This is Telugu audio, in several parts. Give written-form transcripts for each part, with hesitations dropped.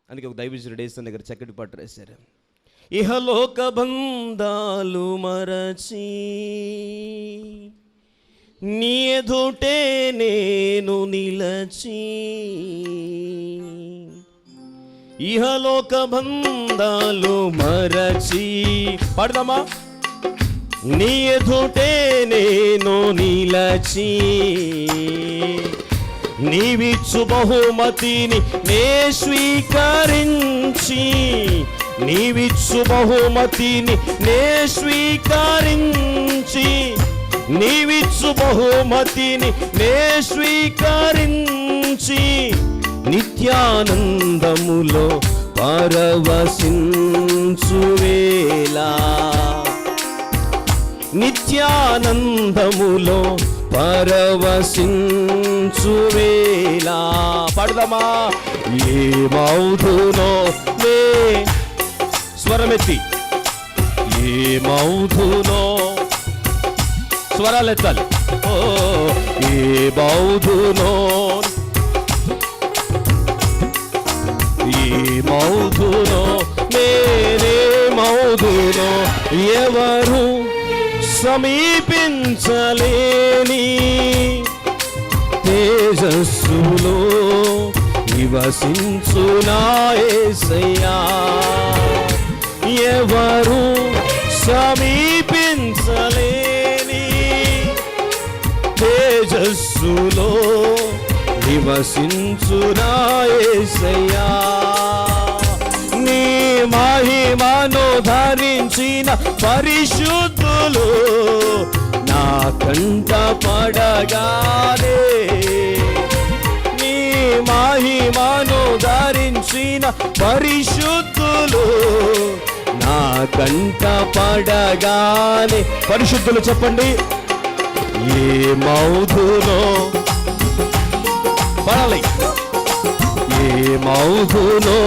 అందుకే ఒక దైవజనుడు వేసిన దగ్గర చక్కటి పాట రాశారు. ఇహలోక బంధాలు మరచి నీ ఎదుటే నేను నిలచి, ఇహలోక బంధాలు మరచి, పాడదామా? నీ ఎదుటే నేను నిలచి, నీవిచ్చు బహుమతిని నే స్వీకరించి, నీవిచ్చు బహుమతిని నే స్వీకరించి, నీవిచ్చు బహుమతిని నే స్వీకరించి, నిత్యానందములో పరవశించువేలా, నిత్యానందములో పరవశించువేలా. పాడదామా? ఏమౌదునో నే, స్వరమెత్తి, ఏమౌదునో, స్వరాలెత్తాలి. ఓ ఏమౌదునో, ఏమౌదునో, నేనేమౌదునో, ఎవరు సమీపించలేని తేజస్సులో నివసించు నా యేసయ్యా, ఎవరు సమీపించలేని తేజస్సులో నివసించు నా యేసయ్యా, నీ మహిమను ధరించిన పరిశుద్ధులు నా కంట పడగానే, నీ మహిమను ధరించిన పరిశుద్ధులు నా కంట పడగానే. పరిశుద్ధులు చెప్పండి. ఏమౌదునో, పడాలి. ఏమౌదునో,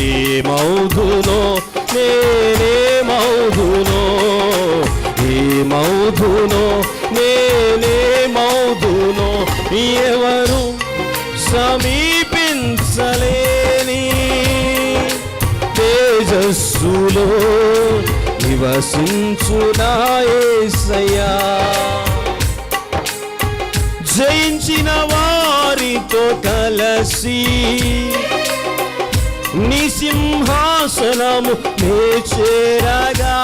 ఏమౌదునో, నేనేమౌదునో, ఏమౌదునో, నేనేమౌదునో, ఎవరు సమీపించలేని తేజస్సులో నివసించు నా యేసయ్యా, జయించిన వారితో కలసి నీ సింహాసనము నే చేరగా,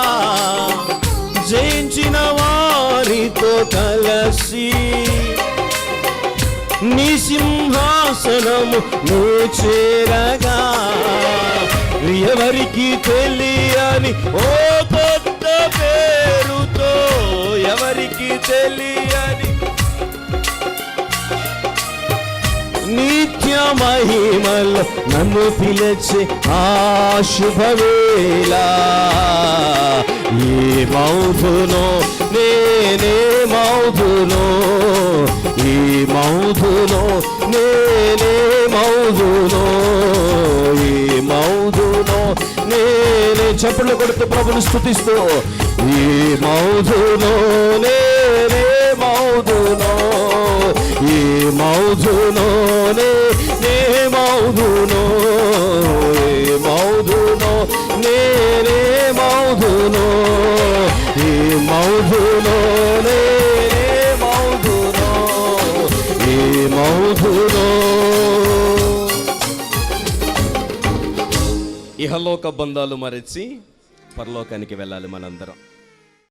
జయించిన వారితో కలసి నీ సింహాసనము నే చేరగా, ఎవరికి తెలియని ఓ కొత్త పేరుతో, ఎవరికి తెలియని నిత్య మహిమలో నన్ను పిలిచే ఆ శుభవేళ, ఏమౌదునో, నేనేమౌదునో, ఏమౌదునో, నేనేమౌదునో, ఏమౌదునో, నేనే. చప్పట్లు కొడుతూ ప్రభుని స్తుతిస్తూ, ఏమౌదునో, నేనేమౌదునో, ఏమౌదునో, నేనేమౌదునో, ఏమౌదునో, నేనేమౌదునో, ఏమౌదునో, నేనేమౌదునో, ఏమౌదునో. ఇహలోక బంధాలు మరచి పరలోకానికి వెళ్ళాలి మనందరం.